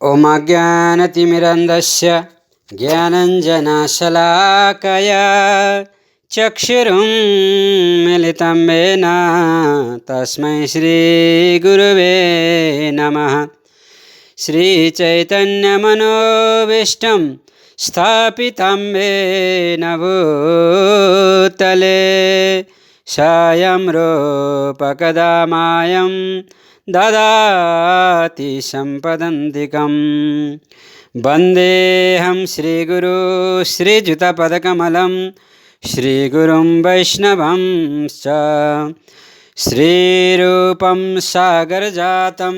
ॐ अज्ञानतिमिरन्धस्य ज्ञानञ्जनशलाकया चक्षुरुन्मिलितं येन तस्मै श्रीगुरुवे नमः। श्रीचैतन्यमनोभीष्टं स्थापितं येन भूतले स्वयं रूपकदा मायं ददाति सम्पदन्तिकं। वन्देऽहं श्रीगुरु श्रीयुतपदकमलं श्रीगुरुं वैष्णवंश्च। श्रीरूपं सागरजातं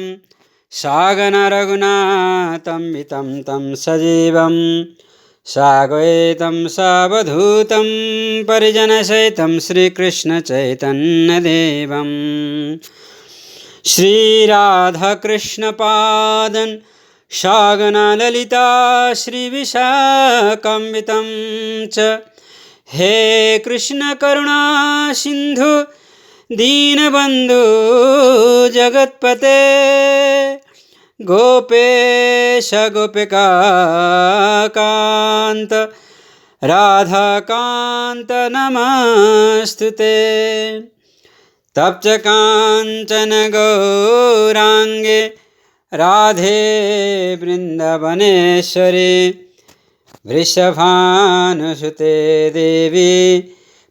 सागररघुनाथं वितं तं सजीवं साद्वैतं सावधूतं परिजनसहितं श्रीकृष्णचैतन्यदेवं। श्रीराधाकृष्णपादं सागरललिता श्रीविशाखान्वितं च। हे कृष्ण करुणा सिन्धु दीनबन्धु जगत्पते गोपेश गोपिकान्त राधाकान्त नमस्तुते। तप्त काञ्चन गौराङ्गे राधे वृन्दावनेश्वरी वृषभानुसुते देवी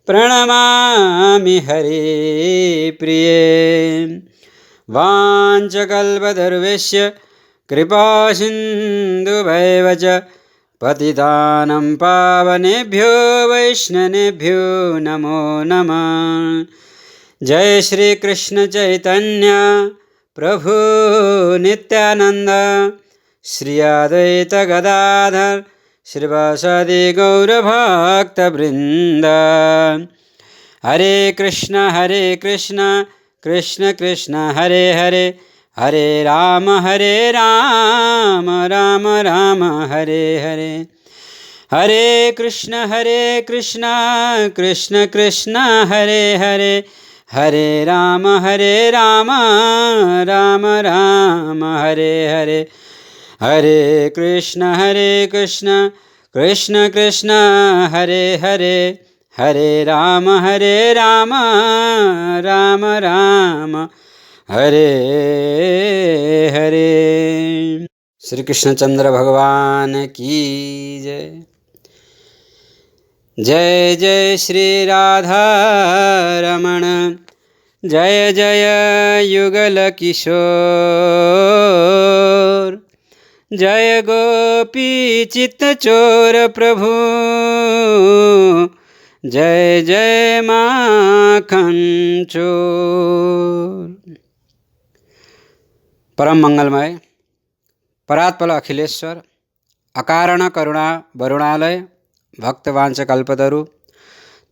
प्रणमामि हरिप्रिये। वाञ्छकल्पतरुभ्यश्च कृपासिन्धुभ्येव च पतितानं पावनेभ्यो वैष्णवेभ्यो नमो नमः। जय श्री कृष्ण चैतन्य प्रभु नित्यानंद श्री अद्वैत गदाधर श्रीवासादि गौरभक्तवृंद। हरे कृष्ण कृष्ण कृष्ण हरे हरे हरे राम राम राम हरे हरे। हरे कृष्ण कृष्ण कृष्ण हरे हरे हरे राम राम राम हरे हरे। हरे कृष्ण कृष्ण कृष्ण हरे हरे हरे राम राम राम हरे हरे। श्री कृष्णचंद्र भगवान की जय। जय जय श्री राधा रमण जय जय युगल किशोर। जय गोपी चित्त चोर प्रभु जय जय माखन चोर। परम मंगलमय परात्पर अखिलेश्वर अकारण करुणा वरुणालय भक्तवांच कल्पतरु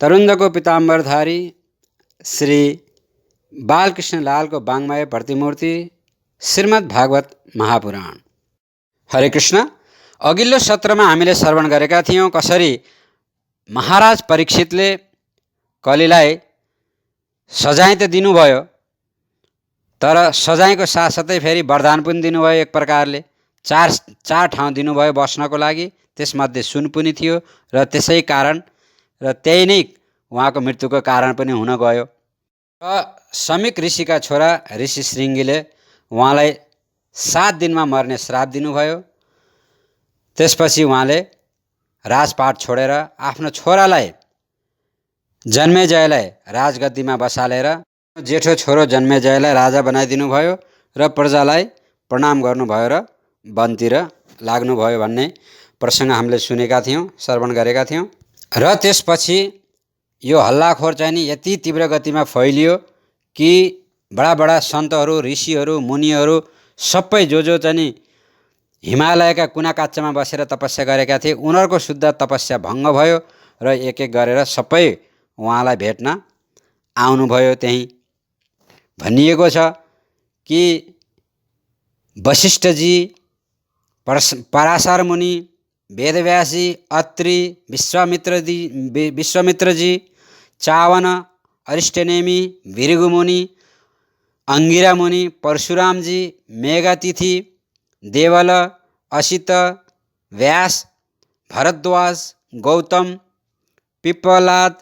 तरुंदको पीताम्बरधारी श्री बालकृष्ण लाल को वाङ्मय प्रतिमूर्ति श्रीमद् भागवत महापुराण। हरे कृष्ण। अघिल्लो सत्रमा हामीले श्रवण गरेका थियौं कसरी महाराज परीक्षितले कलिलाई सजाय त दिनुभयो तर सजायको साथसाथै फेरि वरदान पनि दिनुभयो। एक प्रकारले चार ठाउँ दिनुभयो बस्नको लागि, त्यसमध्ये सुन पनि थियो र त्यसै कारण र त्यही नै उहाँको मृत्युको कारण पनि हुन गयो। र समीक ऋषिका छोरा ऋषि श्रृङ्गीले उहाँलाई 7 दिनमा मर्ने श्राप दिनुभयो। त्यसपछि उहाँले राजपाट छोडेर आफ्नो छोरालाई जन्मेजयलाई राजगद्दीमा बसालेर जेठो छोरो जन्मेजयलाई राजा बनाइदिनु भयो र प्रजालाई प्रणाम गर्नुभयो र वनतिर लाग्नुभयो भन्ने प्रसङ्ग हामीले सुनेका थियौँ, श्रवण गरेका थियौँ। र त्यसपछि यो हल्लाखोर चाहिँ नि यति तीव्र गतिमा फैलियो कि बडा सन्तहरू ऋषिहरू मुनिहरू सबै जो चाहिँ नि हिमालयका कुना काप्चामा बसेर तपस्या गरेका थिए उनीहरूको शुद्ध तपस्या भङ्ग भयो र एक एक गरेर सबै उहाँलाई भेट्न आउनुभयो। त्यही भनिएको छ कि वशिष्ठजी, पराशर मुनि, वेदव्यासी, अत्रि, विश्वामित्रजी, चावन, अरिष्टनेमी, भृगुमुनि, अंगिरा मुनि, परशुराम जी, मेघातिथि, देवल, असित, व्यास, भरद्वाज, गौतम, पिप्पलाद,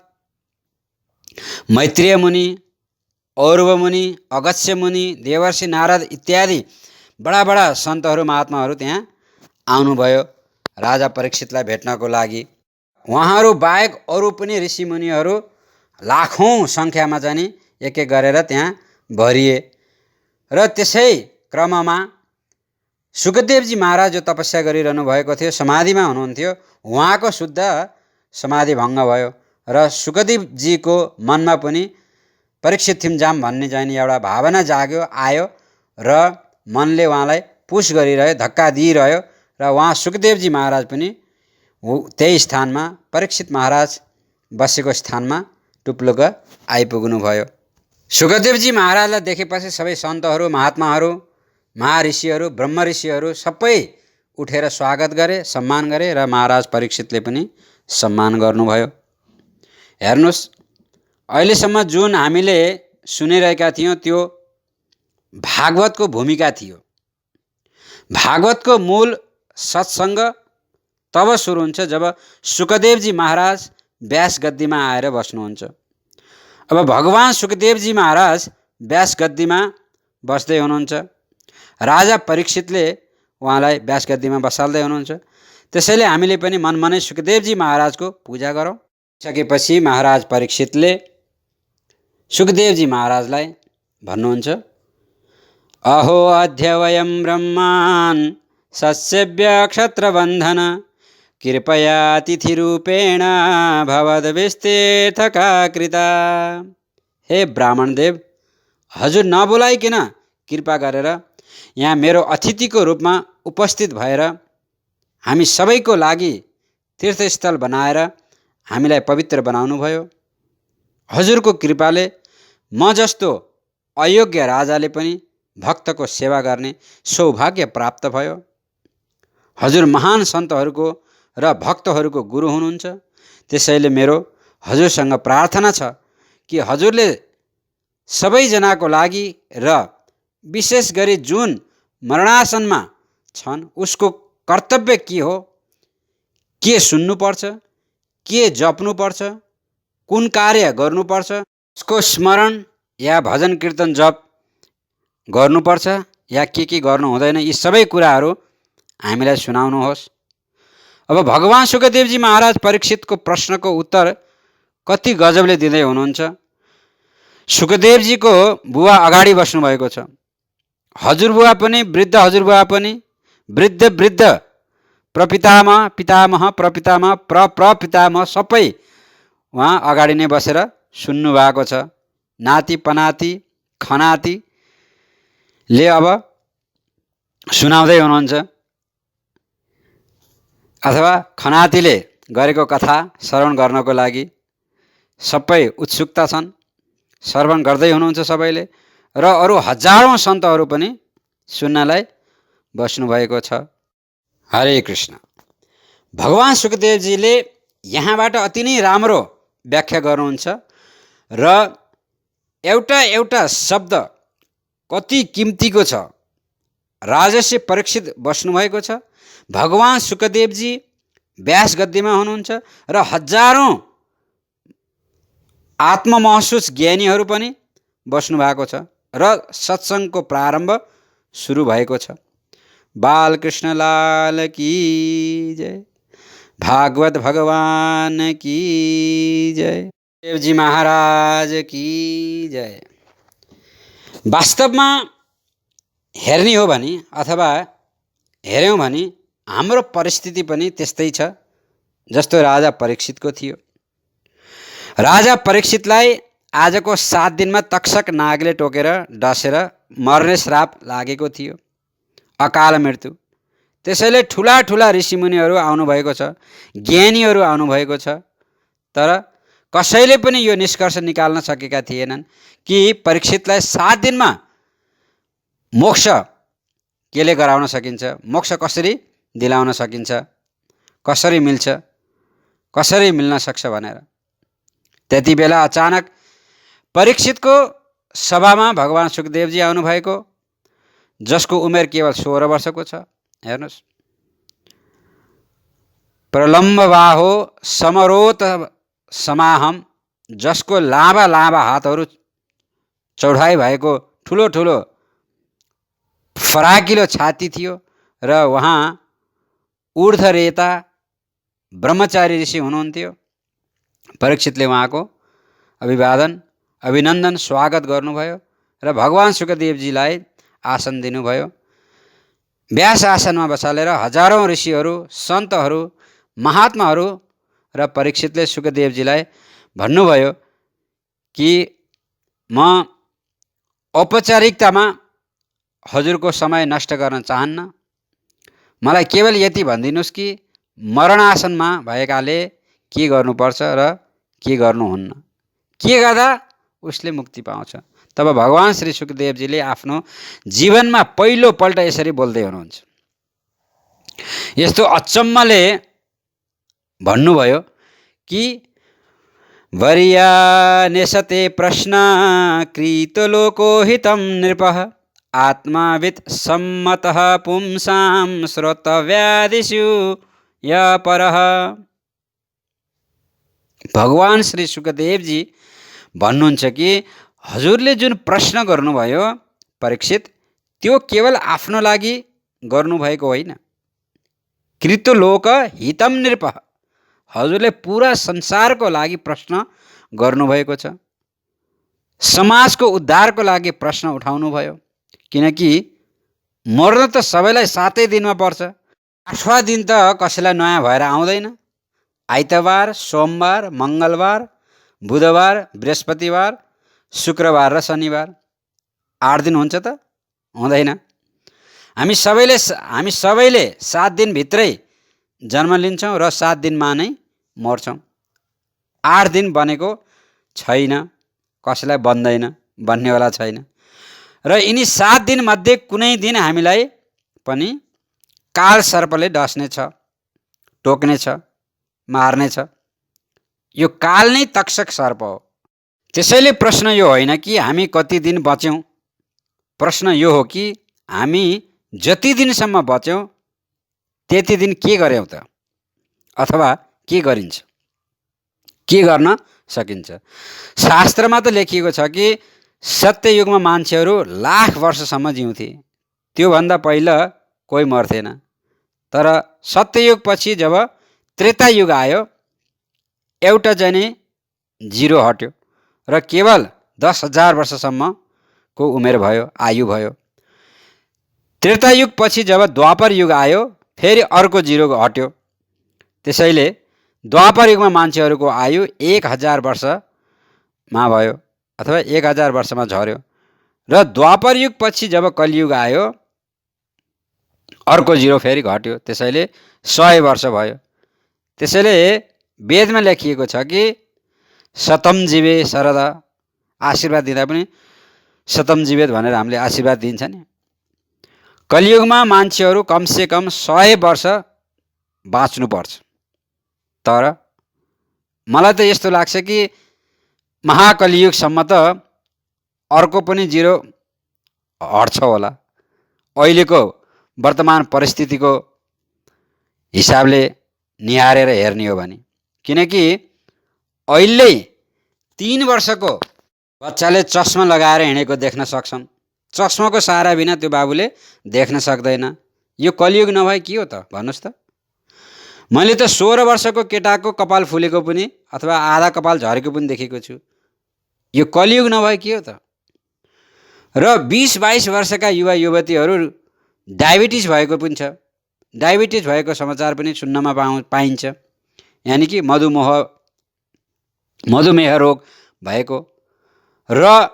मैत्रेय मुनि, औरव मुनि, अगस्त्य मुनि, देवर्षि नारद इत्यादि बडा बडा सन्तहरू महात्माहरू त्यहाँ आउनुभयो राजा परीक्षितलाई भेट्नको लागि। उहाँहरू बाहेक अरू पनि ऋषिमुनिहरू लाखौँ सङ्ख्यामा चाहिँ एक एक गरेर त्यहाँ भरिए। र त्यसै क्रममा सुखदेवजी महाराज जो तपस्या गरिरहनु भएको थियो, समाधिमा हुनुहुन्थ्यो, उहाँको शुद्ध समाधि भङ्ग भयो र सुखदेवजीको मनमा पनि परीक्षित थिमजाम भन्ने चाहिँ एउटा भावना जाग्यो, आयो र मनले उहाँलाई पुस गरिरह्यो, धक्का दिइरह्यो र उहाँ सुखदेवजी महाराज पनि त्यही स्थानमा परीक्षित महाराज बसेको स्थानमा टुप्लुक आइपुग्नुभयो। सुखदेवजी महाराजलाई देखेपछि सबै सन्तहरू, महात्माहरू, महाऋषिहरू, ब्रह्म ऋषिहरू सबै उठेर स्वागत गरे, सम्मान गरे र महाराज परीक्षितले पनि सम्मान गर्नुभयो। हेर्नुहोस्, अहिलेसम्म जुन हामीले सुनिरहेका थियौँ त्यो भागवतको भूमिका थियो। भागवतको मूल सत्सङ्ग तब सुरु हुन्छ जब सुखदेवजी महाराज व्यास गद्दीमा आएर बस्नुहुन्छ। अब भगवान सुखदेवजी महाराज व्यास गद्दीमा बस्दै हुनुहुन्छ, राजा परीक्षितले उहाँलाई व्यास गद्दीमा बसाल्दै हुनुहुन्छ। त्यसैले हामीले पनि मनमनै सुखदेवजी महाराजको पूजा गरौँ। सकेपछि महाराज परीक्षितले सुखदेवजी महाराजलाई भन्नुहुन्छ, अहो अद्य वयं ब्रह्मान् सस्यव्य क्षत्रबन्धन कृपया तिथिरूपेण भवद्विस्तीर्थका कृता। हे ब्राह्मणदेव, हजुर नबोलाइकन कृपा गरेर यहाँ मेरो अतिथिको रूपमा उपस्थित भएर हामी सबैको लागि तीर्थस्थल बनाएर हामीलाई पवित्र बनाउनुभयो। हजुरको कृपाले म जस्तो अयोग्य राजाले पनि भक्तको सेवा गर्ने सौभाग्य प्राप्त भयो। हजुर महान सन्तहरूको र भक्तहरूको गुरु हुनुहुन्छ। त्यसैले मेरो हजुरसँग प्रार्थना छ कि हजुरले सबैजनाको लागि र विशेष गरी जुन मरणासनमा छन् उसको कर्तव्य के हो, के सुन्नुपर्छ, के जप्नुपर्छ, कुन कार्य गर्नुपर्छ, उसको स्मरण या भजन कीर्तन जप गर्नुपर्छ या के गर्नु हुँदैन, यी सबै कुराहरू हामीलाई सुनाउनुहोस्। अब भगवान सुखदेवजी महाराज परीक्षितको प्रश्नको उत्तर कति गजबले दिँदै हुनुहुन्छ। सुखदेवजीको बुवा अगाडि बस्नुभएको छ, हजुरबुवा पनि वृद्ध, हजुरबुवा पनि वृद्ध प्रपितामह, पितामह, प्रपितामह, प्रपितामह सबै उहाँ अगाडि नै बसेर सुन्नु भएको छ। नाति पनाति खनातिले अब सुनाउँदै हुनुहुन्छ अथवा खनातिले गरेको कथा श्रवण गर्नको लागि सबै उत्सुकता छन्, श्रवण गर्दै हुनुहुन्छ सबैले र अरू हजारौँ सन्तहरू पनि सुन्नलाई बस्नुभएको छ। हरे कृष्ण। भगवान सुखदेवजीले यहाँबाट अति नै राम्रो व्याख्या गर्नुहुन्छ र एउटा शब्द कति किम्तीको छ। राजर्षि परीक्षित बस्नुभएको छ, भगवान सुखदेवजी व्यास गद्दीमा हुनुहुन्छ र हजारौँ आत्ममहसुस ज्ञानीहरू पनि बस्नुभएको छ र सत्सङ्गको प्रारम्भ सुरु भएको छ। बालकृष्ण लाल की जय, भागवत भगवान की जय, देवजी महाराज की जय। वास्तवमा हेर्ने हो भने अथवा हेऱ्यौँ भने हाम्रो परिस्थिति पनि त्यस्तै छ जस्तो राजा परीक्षितको थियो। राजा परीक्षितलाई आजको 7 दिनमा तक्षक नागले टोकेर डसेर मर्ने श्राप लागेको थियो, अकाल मृत्यु। त्यसैले ठुला ठुला ऋषिमुनिहरू आउनुभएको छ, ज्ञानीहरू आउनुभएको छ, तर कसैले पनि यो निष्कर्ष निकाल्न सकेका थिएनन् कि परीक्षितलाई 7 दिनमा मोक्ष केले गराउन सकिन्छ, मोक्ष कसरी दिलाउन सकिन्छ, कसरी मिल्छ, कसरी मिल्न सक्छ भनेर। त्यति बेला अचानक परीक्षितको सभामा भगवान सुखदेवजी आउनुभएको, जसको उमेर केवल 16 वर्षको छ। हेर्नुहोस्, प्रलम्बबाहो समरोत समाहम, जसको लामा लामा हातहरू चौडाइ भएको ठुलो ठुलो फराकिलो छाती थियो र उहाँ ऊर्ध्वरेता ब्रह्मचारी ऋषि हुनुहुन्थ्यो। परीक्षितले उहाँको अभिनन्दन स्वागत गर्नुभयो र भगवान शुकदेवजीलाई आसन दिनुभयो। व्यास आसनमा बसालेर हजारौं ऋषिहरू, सन्तहरू, महात्माहरू र परीक्षितले शुकदेवजीलाई भन्नुभयो कि म औपचारिकतामा हजुरको समय नष्ट गर्न चाहन्न। मलाई केवल यति भनिदिनुहोस् कि मरणासनमा भएकाले के गर्नुपर्छ र के गर्नुहुन्न, के गर्दा उसले मुक्ति पाउँछ। तब भगवान श्री शुकदेवजीले आफ्नो जीवनमा पहिलोपल्ट यसरी बोल्दै हुनुहुन्छ। यस्तो अचम्मले भन्नुभयो कि वरिया नेशते प्रश्न कृतलोको हितं नृपः आत्मावित् सम्मतः पुंसां श्रोतव्यादिषु य परः। भगवान श्री शुकदेवजी भन्नुहुन्छ कि हजुरले जुन प्रश्न गर्नुभयो परीक्षित, त्यो केवल आफ्नो लागि गर्नुभएको होइन। कृतलोक हितम नृपः, हजुरले पुरा संसारको लागि प्रश्न गर्नुभएको छ। समाजको उद्धारको लागि प्रश्न उठाउनुभयो, किनकि मर्न त सबैलाई 7 दिनमा पर्छ। 8वाँ दिन त कसैलाई नयाँ भएर आउँदैन। आइतबार, सोमबार, मङ्गलबार, बुधबार, बृहस्पतिबार, शुक्रबार र शनिबार 8 दिन हुन्छ त? हुँदैन। हामी सबैले 7 दिनभित्रै जन्म लिन्छौँ र 7 दिनमा नै मर्छौँ। 8 दिन बनेको छैन, कसैलाई बन्दैन, बन्नेवाला छैन। र यिनी 7 दिनमध्ये कुनै दिन हामीलाई पनि काल सर्पले डस्नेछ, टोक्नेछ, मार्नेछ। यो काल नै तक्षक सर्प हो। त्यसैले प्रश्न यो होइन कि हामी कति दिन बच्यौँ, प्रश्न यो हो कि हामी जति दिनसम्म बच्यौँ त्यति दिन के गर्यौँ त, अथवा के गरिन्छ, के गर्न सकिन्छ। शास्त्रमा त लेखिएको छ कि सत्ययुगमा मान्छेहरू लाख वर्षसम्म जिउँथे, त्योभन्दा पहिला कोही मर्थेन। तर सत्ययुग पछि जब त्रेतायुग आयो, एउटा जने जिरो हट्यो र केवल 10,000 वर्षसम्मको उमेर भयो, आयु भयो। त्रेतायुग पछि जब द्वापर युग आयो, फेरि अर्को जिरो हट्यो। त्यसैले द्वापर युगमा मान्छेहरूको आयु 1000 वर्षमा भयो अथवा 1000 वर्षमा झर्यो। र द्वापर युग पछि जब कलियुग आयो, अर्को जिरो फेरि घट्यो। त्यसैले 100 वर्ष भयो। त्यसैले वेदमा लेखिएको छ कि शतम जीवे शरद, आशीर्वाद दिँदा पनि शतम जीवेत भनेर हामीले आशीर्वाद दिन्छ नि। कलियुगमा मान्छेहरू कमसेकम 100 वर्ष बाँच्नुपर्छ। तर मलाई त यस्तो लाग्छ कि महाकलियुगसम्म त अर्को पनि जिरो हट्छ होला, अहिलेको वर्तमान परिस्थितिको हिसाबले निहारेर हेर्ने हो भने। किनकि अहिले 3 वर्षको बच्चाले चस्मा लगाएर हिँडेको देख्न सक्छन्। चस्माको सहारा बिना त्यो बाबुले देख्न सक्दैन। यो कलियुग नभए के हो त, भन्नुहोस् त। मैले त 16 वर्षको केटाको कपाल फुलेको पनि अथवा आधा कपाल झरेको पनि देखेको छु। यो कलियुग नभए के हो त। र 20-22 वर्षका युवा युवतीहरू डायबिटिज भएको पनि छ। डायबिटिज भएको समाचार पनि सुन्नमा पाइन्छ, यानि कि मधुमेह रोग भएको। र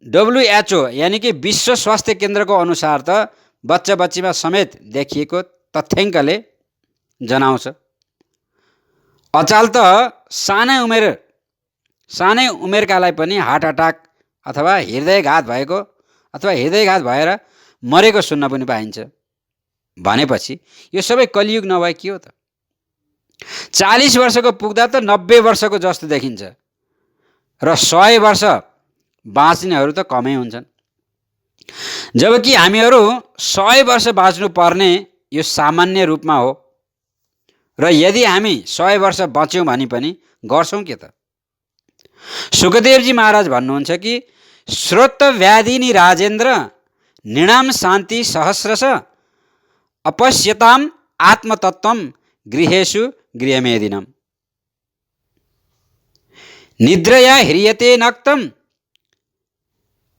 WHO यानि कि विश्व स्वास्थ्य केन्द्रको अनुसार त बच्चा बच्चीमा समेत देखिएको तथ्याङ्कले जनाउँछ। अचाल त सानै उमेरकालाई पनि हार्ट अट्याक अथवा हृदयघात भएको अथवा हृदयघात भएर मरेको सुन्न पनि पाइन्छ। भनेपछि यो सबै कलियुग नभए के हो त। 40 वर्षको पुग्दा त 90 वर्षको जस्तो देखिन्छ र 100 वर्ष बाँच्नेहरू त कमै हुन्छन्। जबकि हामीहरू 100 वर्ष बाँच्नु पर्ने यो सामान्य रूपमा हो र यदि हामी 100 वर्ष बच्यौँ भने पनि गर्छौँ के त? सुखदेवजी महाराज भन्नुहुन्छ कि श्रोत व्याधिनी राजेन्द्र नृणाम शान्ति सहस्रश अपश्यताम आत्मतत्त्वम गृहेषु गृहमेदिनम्। निद्रया ह्रियते नक्तम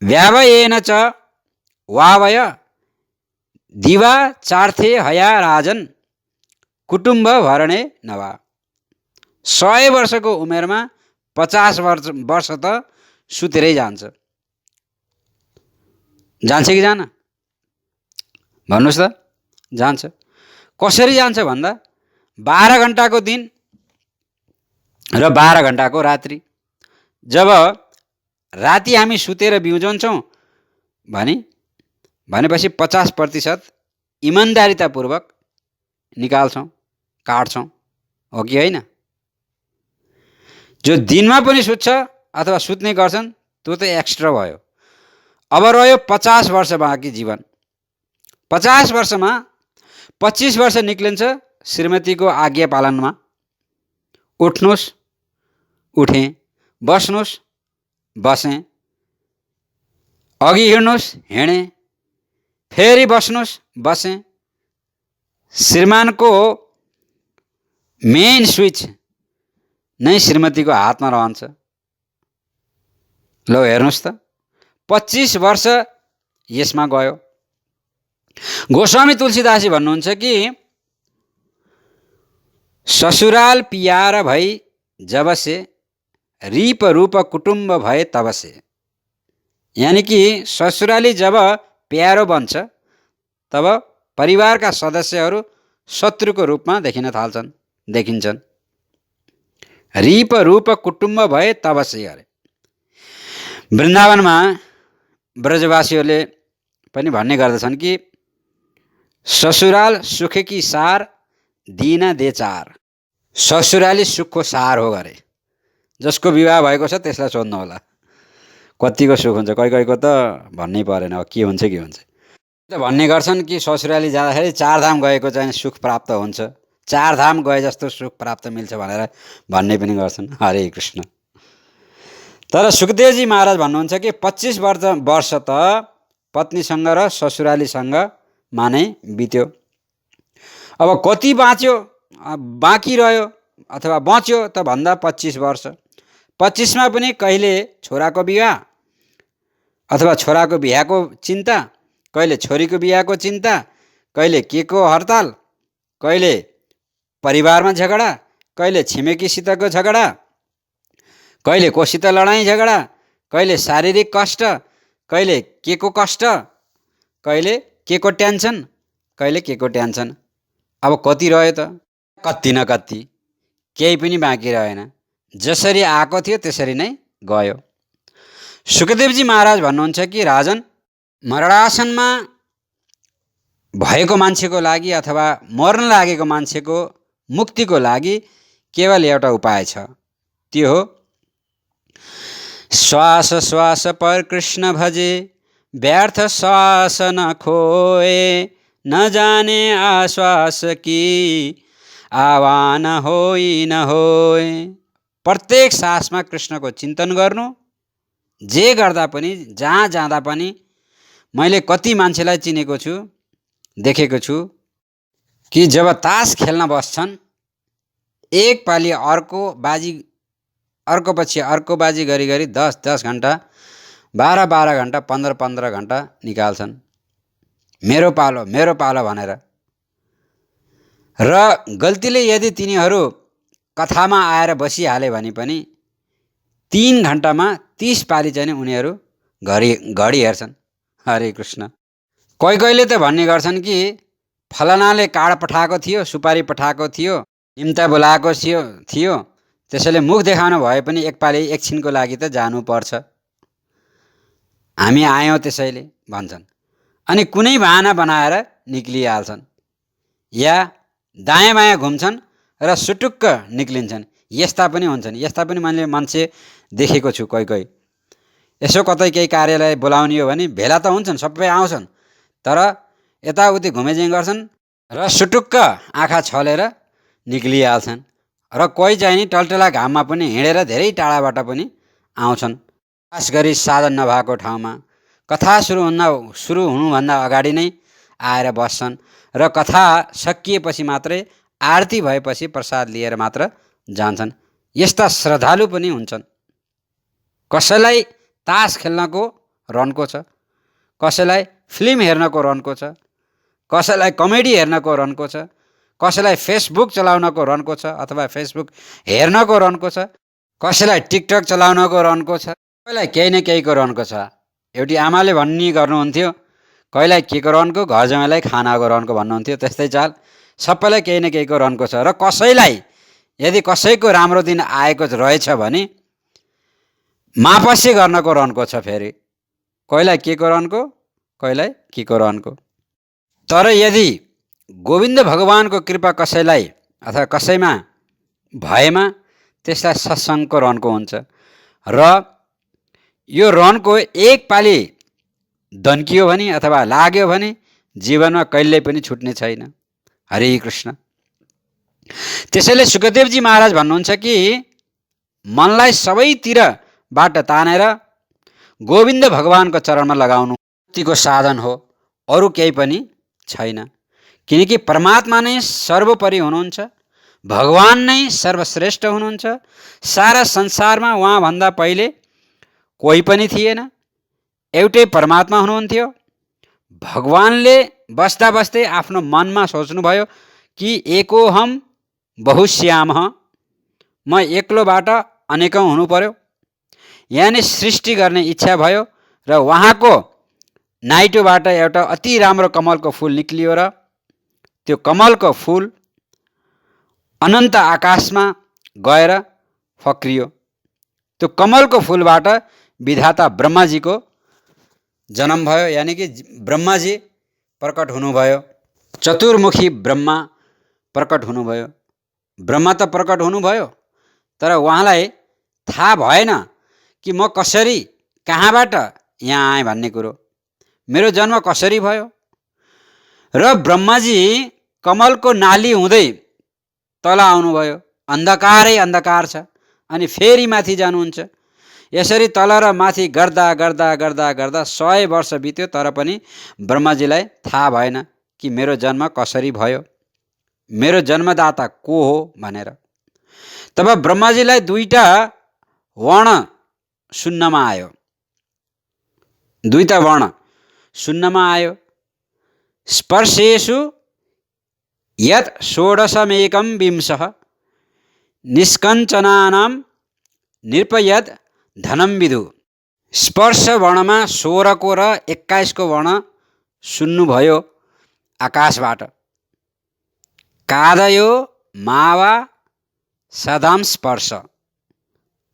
व्यावयेन च वावय दिवा चार्थे हया राजन कुटुम्ब भरणे नवा। 100 वर्षको उमेरमा 50 वर्ष त सुतेरै जान्छ। जान्छ कि जान? भन्नुहोस् त, जान्छ। कसरी जान्छ भन्दा 12 घण्टाको दिन र 12 घण्टाको रात्रि। जब राति हामी सुतेर बिउजन्छौँ भनेपछि 50% इमान्दारितापूर्वक निकाल्छौँ, काट्छौँ, हो कि होइन? जो दिनमा पनि सुत्छ अथवा सुत्ने गर्छन् त्यो त एक्स्ट्रा भयो। अब रह्यो 50 वर्ष बाँकी जीवन। 50 वर्षमा 25 वर्ष निक्लिन्छ श्रीमतीको आज्ञा पालनमा। उठ्नुहोस्, उठेँ, बस्नुहोस्, बसेँ, अघि हिँड्नुहोस्, हिँडेँ, फेरि बस्नुहोस्, बसेँ। श्रीमानको मेन स्विच नै श्रीमतीको हातमा रहन्छ। ल हेर्नुहोस् त, 25 वर्ष यसमा गयो। गोस्वामी तुलसीदासजी भन्नुहुन्छ कि ससुराल पियार भई जबसे रीप रूप कुटुम्ब भए तबसे। यानी कि ससुराली जब प्यारो बन्छ तब परिवारका सदस्यहरू शत्रुको रूपमा देखिन्छन्। रीप रूप कुटुम्ब भए तबसे अरे। वृन्दावनमा ब्रजवासीहरूले पनि भन्ने गर्दछन् कि ससुराल सुख की सार दीन दे चार। ससुराली सुखको सार हो अरे। जसको विवाह भएको छ त्यसलाई सोध्नु होला कतिको सुख हुन्छ। कोहीको त भन्नै परेन के हुन्छ के हुन्छ। त भन्ने गर्छन् कि ससुराली जाँदाखेरि 4 धाम गएको चाहिँ सुख प्राप्त हुन्छ, 4 धाम गए जस्तो सुख प्राप्त मिल्छ भनेर भन्ने पनि गर्छन्। हरे कृष्ण। तर सुखदेवजी महाराज भन्नुहुन्छ कि 25 वर्ष त पत्नीसँग र ससुरालीसँग मानै बित्यो। अब कति बाँकी रह्यो अथवा बच्यो त भन्दा 25 वर्ष। 25मा पनि कहिले छोराको विवाह अथवा छोराको बिहाको चिन्ता, कहिले छोरीको बिहाको चिन्ता, कहिले के को हडताल, कहिले परिवारमा झगडा, कहिले छिमेकीसितको झगडा, कहिले कोसित लडाइँ झगडा, कहिले शारीरिक कष्ट, कहिले के को कष्ट, कहिले के को टेन्सन, कहिले के को टेन्सन। अब कति रह्यो त? कति न कति, केही पनि बाँकी रहेन। जसरी आएको थियो त्यसरी नै गयो। सुखदेवजी महाराज भन्नुहुन्छ कि राजन, मरणासनमा भएको मान्छेको लागि अथवा मर्न लागेको मान्छेको मुक्तिको लागि केवल एउटा उपाय छ, त्यो हो श्वास श्वास पर कृष्ण भजे व्यर्थ श्वास न खोए न जाने आश्वास की आह्वान होई न होए। प्रत्येक सासमा कृष्णको चिन्तन गर्नु। जे गर्दा पनि जहाँ जाँदा पनि मैले कति मान्छेलाई चिनेको छु, देखेको छु कि जब तास खेल्न बस्छन् एक पाली अर्को पछि अर्को बाजी गरी 10 घण्टा, 12 घण्टा, 15 घण्टा निकाल्छन् मेरो पालो भनेर। र गल्तीले यदि तिनीहरू कथामा आएर बसिहाले भने पनि 3 घण्टामा 30 पाली चाहिँ उनीहरू घडी हेर्छन्। हरे कृष्ण। कहिले त भन्ने गर्छन् कि फलानाले कार्ड पठाएको थियो, सुपारी पठाएको थियो, निम्ता बोलाएको थियो, त्यसैले मुख देखाउनु भए पनि एक पाली एकछिनको लागि त जानुपर्छ, हामी आयौँ त्यसैले भन्छन्। अनि कुनै बहाना बनाएर निक्लिहाल्छन् या दायाँ बायाँ घुम्छन् र सुटुक्क निक्लिन्छन्। यस्ता पनि हुन्छन्। यस्ता पनि मैले मान्छे देखेको छु। कोही यसो कतै केही कार्यालय बोलाउने हो भने भेला त हुन्छन्, सबै आउँछन्, तर यताउति घुमेजिङ गर्छन् र सुटुक्क आँखा छलेर निक्लिहाल्छन् र कोही चाहिँ नि टल्टला घाममा पनि हिँडेर धेरै टाढाबाट पनि आउँछन्। खास गरी साधन नभएको ठाउँमा कथा सुरु हुनुभन्दा अगाडि नै आएर बस्छन् र कथा सकिएपछि मात्रै आरती भएपछि प्रसाद लिएर मात्र जान्छन्। यस्ता श्रद्धालु पनि हुन्छन्। कसैलाई तास खेल्नको रनको छ, कसैलाई फिल्म हेर्नको रनको छ, कसैलाई कमेडी हेर्नको रनको छ, कसैलाई फेसबुक चलाउनको रनको छ अथवा फेसबुक हेर्नको रनको छ, कसैलाई टिकटक चलाउनको रनको छ, कसैलाई केही न केहीको रनको छ। एउटी आमाले भन्ने गर्नुहुन्थ्यो, कहिलाई के को रनको, घर जमाइलाई खानाको रनको भन्नुहुन्थ्यो। त्यस्तै चाल सबैलाई केही न केहीको रनको छ। र कसैलाई यदि कसैको राम्रो दिन आएको रहेछ भने मापसी गर्नको रनको छ। फेरि कहिलाई के को रनको, कहिलाई के को रनको। तर यदि गोविन्द भगवानको कृपा कसैलाई अथवा कसैमा भएमा त्यसलाई सत्सङ्गको रनको हुन्छ र यो रनको एक पाली दन्कियो भने अथवा लाग्यो भने जीवनमा कहिल्यै पनि छुट्ने छैन। हरे कृष्ण। त्यसैले सुखदेवजी महाराज भन्नुहुन्छ कि मनलाई सबैतिरबाट तानेर गोविन्द भगवानको चरणमा लगाउनु मुक्तिको साधन हो, अरू केही पनि छैन। किनकि परमात्मा नै सर्वोपरि हुनुहुन्छ, भगवान नै सर्वश्रेष्ठ हुनुहुन्छ। सारा संसारमा उहाँभन्दा पहिले कोही पनि थिएन, एउटै परमात्मा हुनुहुन्थ्यो। भगवानले बस्दा बस्दै आफ्नो मनमा सोच्नुभयो कि एकोहम बहुश्यामः, म एक्लोबाट अनेकौँ हुनु पर्यो। यानि सृष्टि गर्ने इच्छा भयो र उहाँको नाइटोबाट एउटा अति राम्रो कमलको फुल निक्लियो र त्यो कमलको फुल अनन्त आकाशमा गएर फक्रियो। त्यो कमलको फुलबाट विधाता ब्रह्माजीको जन्म भयो, यानि कि ब्रह्माजी प्रकट हुनुभयो। चतुर्मुखी ब्रह्मा प्रकट हुनुभयो। ब्रह्मा त प्रकट हुनुभयो, तर उहाँलाई थाहा भएन कि म कसरी कहाँबाट यहाँ आएँ भन्ने कुरो, मेरो जन्म कसरी भयो। र ब्रह्माजी कमलको नाली हुँदै तल आउनुभयो। अन्धकारै अन्धकार छ अनि फेरि माथि जानुहुन्छ। यसरी तल र माथि गर्दा गर्दा गर्दा गर्दा 100 वर्ष बित्यो, तर पनि ब्रह्माजीलाई थाहा भएन कि मेरो जन्म कसरी भयो, मेरो जन्मदाता को हो भनेर। तब ब्रह्माजीलाई 2टा वर्ण सुन्नमा आयो। 2टा वर्ण सुन्नमा आयो। स्पर्शेषु यत् षोडशमेकं विंशः निष्कञ्चनानां निर्पयद् धनं विदु। स्पर्श वर्णमा 16 को र 21 को वर्ण सुन्नुभयो आकाशबाट। कादयो मावा सदाम स्पर्श,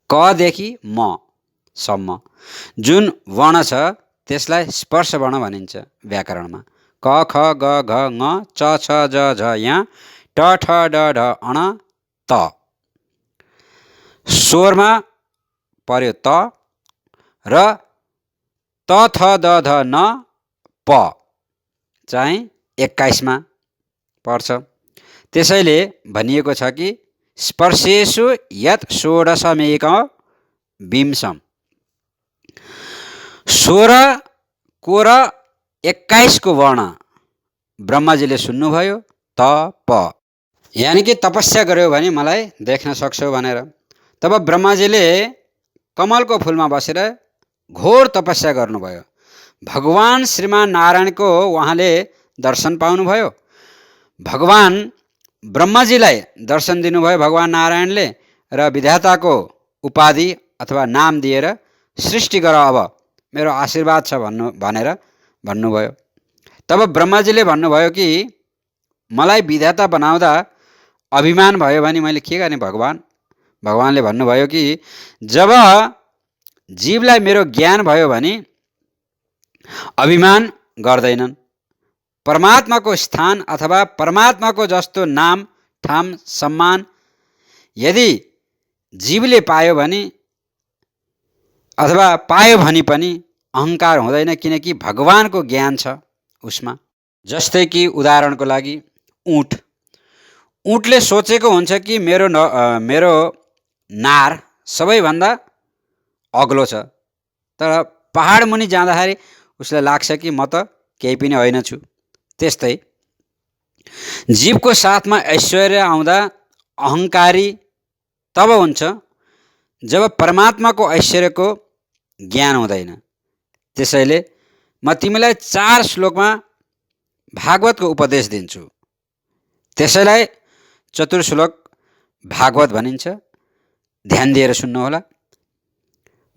कदेखि म सम्म जुन वर्ण छ त्यसलाई स्पर्श वर्ण भनिन्छ व्याकरणमा। क ख ग घ ङ च छ ज झ य ट ठ ड ढ अण त। स्वरमा पर्यो त र त थ द ध न प चाहिँ 21 मा पर्छ। त्यसैले भनिएको छ कि स्पर्शेषु यत् षोडशमेकं विंशम। 16 को र 21 को वर्ण ब्रह्माजीले सुन्नुभयो त प, यानि कि तपस्या गर्यो भने मलाई देख्न सक्छौ भनेर। तब ब्रह्माजीले कमलको फुलमा बसेर घोर तपस्या गर्नुभयो। भगवान श्रीमान नारायणको उहाँले दर्शन पाउनुभयो। भगवान ब्रह्माजीलाई दर्शन दिनुभयो भगवान नारायणले र विधाताको उपाधि अथवा नाम दिएर सृष्टि गर, अब मेरो आशीर्वाद छ भनेर भन्नुभयो। तब ब्रह्माजीले भन्नुभयो कि मलाई विधाता बनाउँदा अभिमान भयो भने मैले के गर्ने भगवान। भगवानले भन्नुभयो कि जब जीवलाई मेरो ज्ञान भयो भने अभिमान गर्दैनन्। परमात्माको स्थान अथवा परमात्माको जस्तो नाम ठाम सम्मान यदि जीवले पायो भने अथवा पायो भने पनि अहङ्कार हुँदैन, किनकि भगवानको ज्ञान छ उसमा। जस्तै कि उदाहरणको लागि ऊँट ऊँटले सोचेको हुन्छ कि मेरो नार सबैभन्दा अग्लो छ, तर पहाड मुनि जाँदाखेरि उसलाई लाग्छ कि म त केही पनि होइन छु। त्यस्तै जीवको साथमा ऐश्वर्य आउँदा अहङ्कारी तब हुन्छ जब परमात्माको ऐश्वर्यको ज्ञान हुँदैन। त्यसैले म तिमीलाई 4 श्लोकमा भागवतको उपदेश दिन्छु। त्यसैलाई चतुर्श्लोक भागवत भनिन्छ। ध्यान दिएर सुन्नुहोला।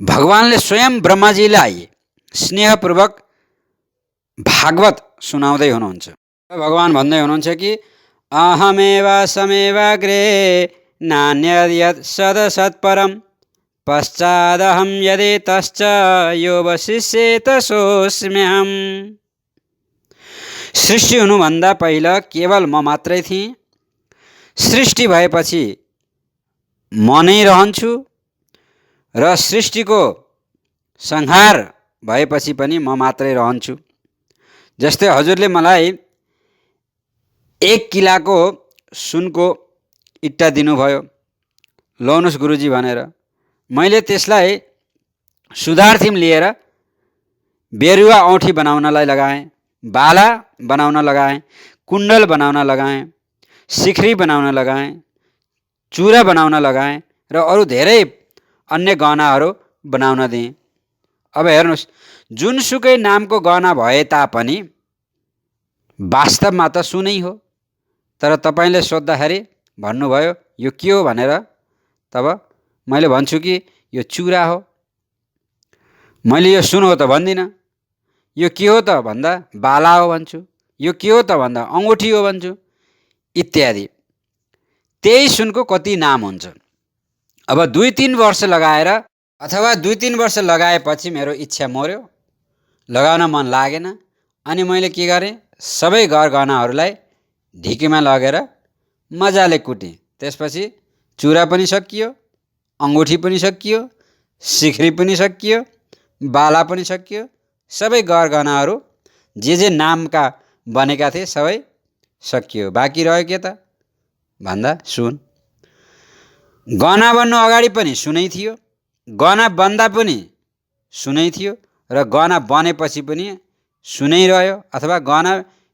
भगवानले स्वयं ब्रह्माजीलाई स्नेहपूर्वक भागवत सुनाउँदै हुनुहुन्छ। भगवान भन्दै हुनुहुन्छ कि अहमेव समेवाग्रे नान्यद् सदसत्परम् पश्चादहं यदि तश्च यो वशिष्येत सोऽस्म्यहम्। सृष्टि हुनुभन्दा पहिला केवल म मात्रै थिएँ। सृष्टि भएपछि म नै रहन्छु र सृष्टिको संहार भएपछि पनि म मात्रै रहन्छु। जस्तै हजुरले मलाई 1 किलाको सुनको इट्टा दिनुभयो, लौनुस् गुरुजी भनेर। मैले त्यसलाई सुधार्थीम लिएर बेरुवा औँठी बनाउनलाई लगाएँ, बाला बनाउन लगाएँ, कुण्डल बनाउन लगाएँ, सिख्री बनाउन लगाएँ, चुरा बनाउन लगाएँ र अरू धेरै अन्य गहनाहरू बनाउन दिएँ। अब हेर्नुहोस्, जुनसुकै नामको गहना भए तापनि वास्तवमा त सुनै हो। तर तपाईँले सोद्धाखेरि भन्नुभयो यो के हो भनेर, तब मैले भन्छु कि यो चुरा हो। मैले यो सुन हो त भन्दिनँ। यो के हो त भन्दा बाला हो भन्छु। यो के हो त भन्दा अङ्गुठी हो भन्छु, इत्यादि। त्यही सुनको कति नाम हुन्छ। अब 2-3 वर्ष लगाएर अथवा 2-3 वर्ष लगाएपछि मेरो इच्छा मर्यो, लगाउन मन लागेन। अनि मैले के गरेँ, सबै गहनाहरूलाई ढिकीमा लगेर मजाले कुटेँ। त्यसपछि चुरा पनि सकियो, अङ्गुठी पनि सकियो, सिख्री पनि सकियो, बाला पनि सकियो। सबै गहनाहरू जे नामका बनेका थिए सबै सकियो। बाँकी रह्यो के त भन्दा सुन। गहना बन्नु अगाडि पनि सुनै थियो, गहना बन्दा पनि सुनै थियो र गहना बनेपछि पनि सुनै रह्यो, अथवा गहना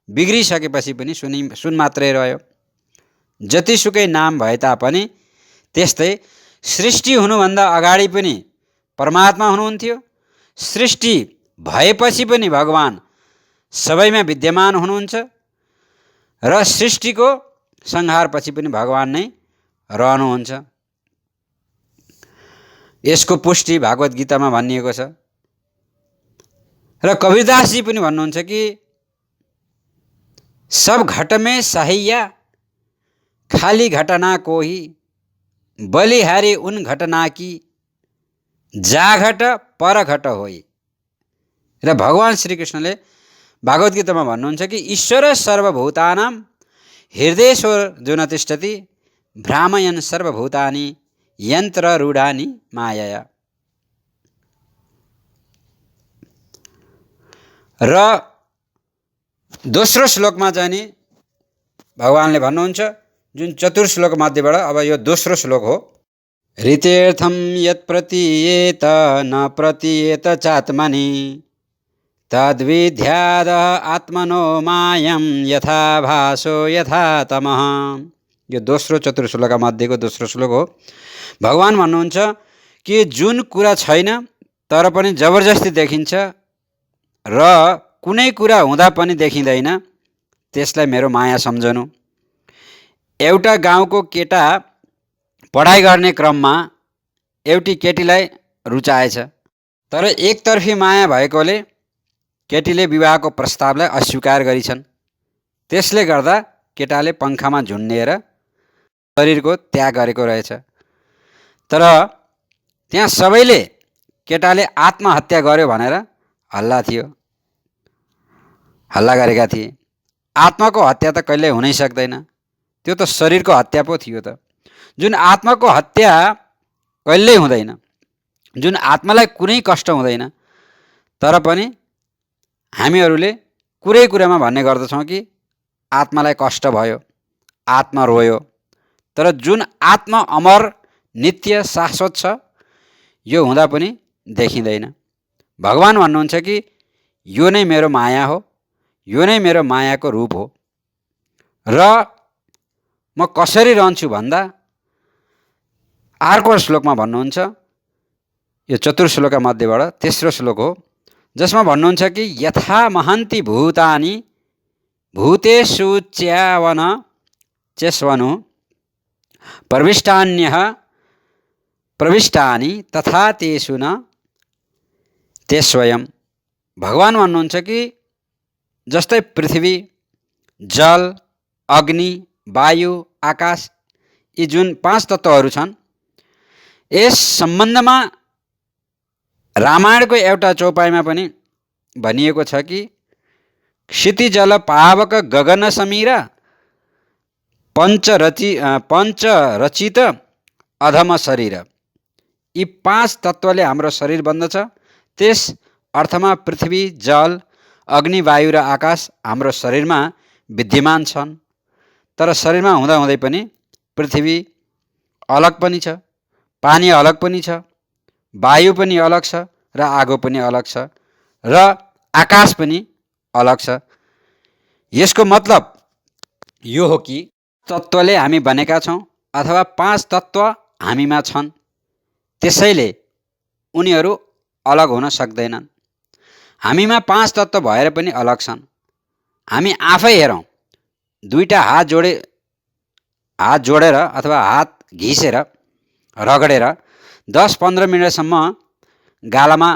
बिग्रिसकेपछि पनि सुन मात्रै रह्यो। जतिसुकै नाम भए तापनि त्यस्तै सृष्टि हुनुभन्दा अगाडि पनि परमात्मा हुनुहुन्थ्यो, सृष्टि भएपछि पनि भगवान सबैमा विद्यमान हुनुहुन्छ र सृष्टिको संहारपछि पनि भगवान नै रहनुहुन्छ। यसको पुष्टि भागवत गीतामा भनिएको छ। र कबीरदासजी पनि भन्नुहुन्छ कि सब घट में सहाइया खाली घटना कोही बलिहारी उन घटना की जा घट पर घट होई। र भगवान श्रीकृष्णले भागवत गीतामा भन्नुहुन्छ कि ईश्वर सर्वभूतानां हृदयेश्वर जुन तिष्ठति भ्रामयन् सर्वभूतानि यन्त्र रूढानि मायया। र दोस्रो श्लोकमा चाहिँ नि भगवानले भन्नुहुन्छ, जुन चतुर्श्लोक मध्येबाट अब यो दोस्रो श्लोक हो। ऋतेर्थम यत् प्रतीयेत न प्रतीयेत चात्मनि तद्विध्याद आत्मनो मायं यथा भासो यथा तमः। यो दोस्रो चतुर्श्लोक मध्येको दोस्रो श्लोक हो। भगवान भन्नुहुन्छ कि जुन कुरा छैन तर पनि जबरजस्ती देखिन्छ र कुनै कुरा हुँदा पनि देखिँदैन, त्यसलाई मेरो माया सम्झनु। एउटा गाउँको केटा पढाइ गर्ने क्रममा एउटी केटीलाई रुचाएछ, तर एकतर्फी माया भएकोले केटीले विवाहको प्रस्तावलाई अस्वीकार गरिछन्। त्यसले गर्दा केटाले पङ्खामा झुन्डिएर शरीरको त्याग गरेको रहेछ। तर त्यहाँ सबैले केटाले आत्महत्या गर्यो भनेर हल्ला गरेका थिए। आत्माको हत्या त कहिल्यै हुनै सक्दैन, त्यो त शरीरको हत्या पो थियो त। जुन आत्माको हत्या कहिल्यै हुँदैन, जुन आत्मालाई कुनै कष्ट हुँदैन, तर पनि हामीहरूले कुरै कुरामा भन्ने गर्दछौँ कि आत्मालाई कष्ट भयो, आत्मा रोयो। तर जुन आत्मा अमर नित्य शाश्वत छ यो हुँदा पनि देखिँदैन। भगवान भन्नुहुन्छ कि यो नै मेरो माया हो, यो नै मेरो मायाको रूप हो। र म कसरी रहन्छु भन्दा अर्को श्लोकमा भन्नुहुन्छ, यो चतुर्थ श्लोकका मध्येबाट तेस्रो श्लोक हो, जसमा भन्नुहुन्छ कि यथा महन्ति भूतानि भूतेषु च्यावन चेस्वनु प्रविष्टान्यः प्रविष्टानि तथा तेषु न तेस्वयम्। भगवान भन्नुहुन्छ कि जस्तै पृथ्वी, जल, अग्नि, वायु, आकाश यी जुन 5 तत्त्वहरू छन्, यस सम्बन्धमा रामायणको एउटा चौपाइमा पनि भनिएको छ कि क्षिति जल पावक गगन समीर पंच रचित अधम शरीर। यी 5 तत्त्वले हाम्रो शरीर बन्दछ। त्यस अर्थमा पृथ्वी, जल, अग्नि, वायु र आकाश हाम्रो शरीरमा विद्यमान छन्। तर शरीरमा हुँदाहुँदै पनि पृथ्वी अलग पनि छ, पानी अलग पनि छ, वायु पनि अलग छ र आगो पनि अलग छ र आकाश पनि अलग छ। यसको मतलब यो हो कि तत्त्वले हामी बनेका छौँ अथवा 5 तत्त्व हामीमा छन्, त्यसैले उनीहरू अलग हुन सक्दैनन्। हामीमा 5 तत्त्व भएर पनि अलग छन्। हामी आफै हेरौँ, दुईटा हात जोडेर अथवा हात घिसेर रगडेर 10-15 मिनटसम्म गालामा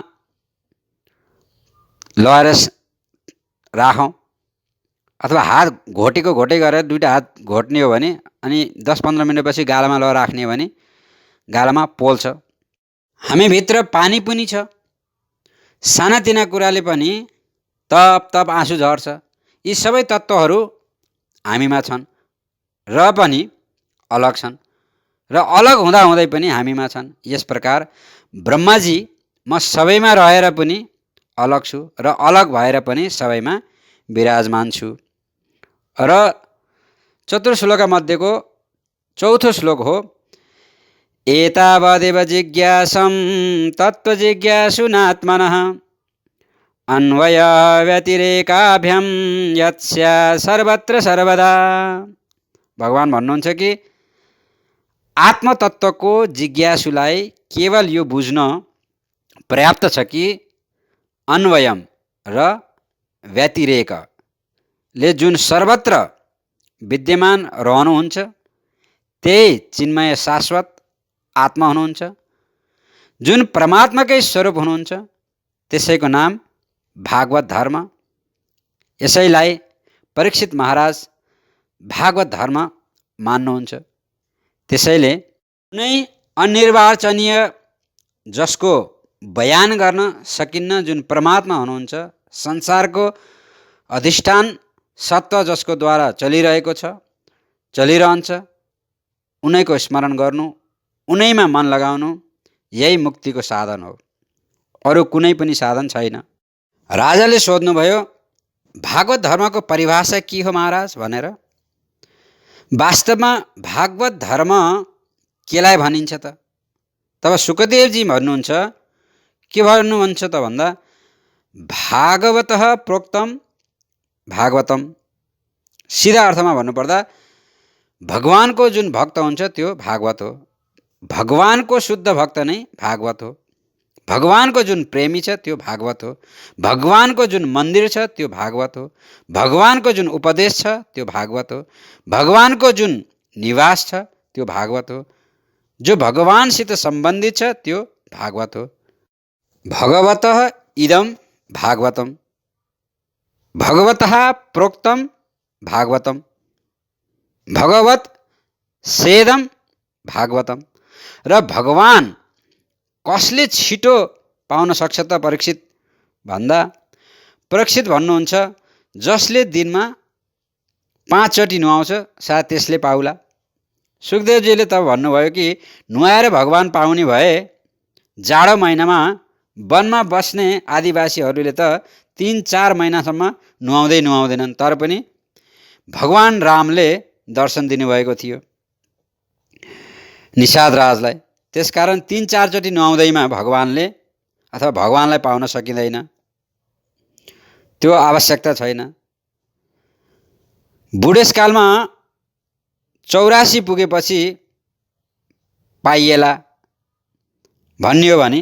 लगाएर राखौँ अथवा हात घोटेको घोटै गरेर दुईटा हात घोट्ने हो भने अनि 10-15 मिनटपछि गालामा लगाएर राख्ने हो भने गालामा पोल्छ। हामीभित्र पानी पनि छ, सानातिना कुराले पनि तप आँसु झर्छ। यी सबै तत्त्वहरू हामीमा छन् र पनि अलग छन् र अलग हुँदाहुँदै पनि हामीमा छन्। यस प्रकार ब्रह्माजी म सबैमा रहेर पनि अलग छु र अलग भएर पनि सबैमा विराजमान छु। र चतुर्थ श्लोक मध्येको चौथो श्लोक हो, एतावदेव जिज्ञासं तत्त्वजिज्ञासुनात्मनः अन्वय व्यतिरेकाभ्यां यत्स्या सर्वत्र सर्वदा। भगवान भन्नुहुन्छ कि आत्मतत्त्वको जिज्ञासुलाई केवल यो बुझ्न पर्याप्त छ कि अन्वयम र व्यतिरेकले जुन सर्वत्र विद्यमान रहनुहुन्छ त्यही चिन्मय शाश्वत आत्मा हुनुहुन्छ, जुन परमात्माकै स्वरूप हुनुहुन्छ, त्यसैको नाम भागवत धर्म। यसैलाई परीक्षित महाराज भागवत धर्म मान्नुहुन्छ। त्यसैले कुनै अनिर्वाचनीय जसको बयान गर्न सकिन्न जुन परमात्मा हुनुहुन्छ, संसारको अधिष्ठान सत्व जसको द्वारा चलिरहेको छ, चलिरहन्छ, उनैको स्मरण गर्नु, उनैमा मन लगाउनु यही मुक्तिको साधन हो। अरू कुनै पनि साधन छैन। राजाले सोध्नुभयो, भागवत धर्मको परिभाषा के हो महाराज भनेर। वास्तवमा भागवत धर्म केलाई भनिन्छ त? तब सुखदेवजी भन्नुहुन्छ, के भन्नुहुन्छ त भन्दा भागवतः प्रोक्तम भागवतम। सिधा अर्थमा भन्नुपर्दा भगवानको जुन भक्त हुन्छ त्यो भागवत हो। भगवानको शुद्ध भक्त नै भागवत हो। भगवानको जुन प्रेमी छ त्यो भागवत हो। भगवानको जुन मन्दिर छ त्यो भागवत हो। भगवानको जुन उपदेश छ त्यो भागवत हो। भगवानको जुन निवास छ त्यो भागवत हो। जो भगवानसित सम्बन्धित छ त्यो भागवत हो। भगवतः इदं भागवतम, भगवतः प्रोक्तम भागवतम, भगवत सेदम भागवतम। र भगवान कसले छिटो पाउन सक्छ त परीक्षित भन्दा, परीक्षित भन्नुहुन्छ जसले दिनमा 5 चोटि नुहाउँछ सायद त्यसले पाउला। सुखदेवजीले त भन्नुभयो कि नुहाएर भगवान पाउने भए जाडो महिनामा वनमा बस्ने आदिवासीहरूले त 3-4 महिनासम्म नुहाउँदैनन्, तर पनि भगवान रामले दर्शन दिनुभएको थियो निषाद राजलाई। त्यसकारण 3-4 चोटि नुहाउँदैमा भगवानले अथवा भगवानलाई पाउन सकिँदैन, त्यो आवश्यकता छैन। बुढेसकालमा 84 पुगेपछि पाइएला भनियो भने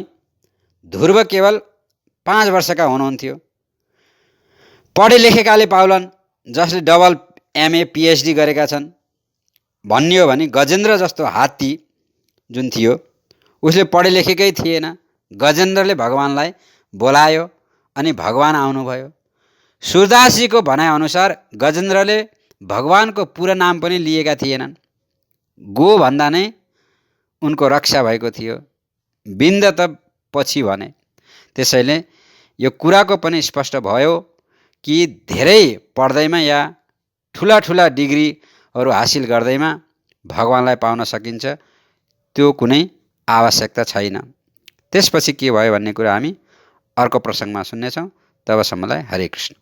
ध्रुव केवल 5 वर्षका हुनुहुन्थ्यो। पढे लेखेकाले पाउलान्, जसले डबल एमए पिएचडी गरेका छन् भनियो भने गजेन्द्र जस्तो हात्ती जुन थियो उसले पढे लेखेकै थिएन। गजेन्द्रले भगवानलाई बोलायो अनि भगवान आउनुभयो। सूरदासजीको भनाइअनुसार गजेन्द्रले भगवानको पूरा नाम पनि लिएका थिएनन्। गो भन्दा नै उनको रक्षा भएको थियो, बिन्द त पछि भने। त्यसैले यो कुराको पनि स्पष्ट भयो कि धेरै पढ्दैमा या ठुला ठुला डिग्रीहरू हासिल गर्दैमा भगवानलाई पाउन सकिन्छ, त्यो कुनै आवश्यकता छैन। त्यसपछि के भयो भन्ने कुरा हामी अर्को प्रसङ्गमा सुन्नेछौँ। तबसम्मलाई हरे कृष्ण।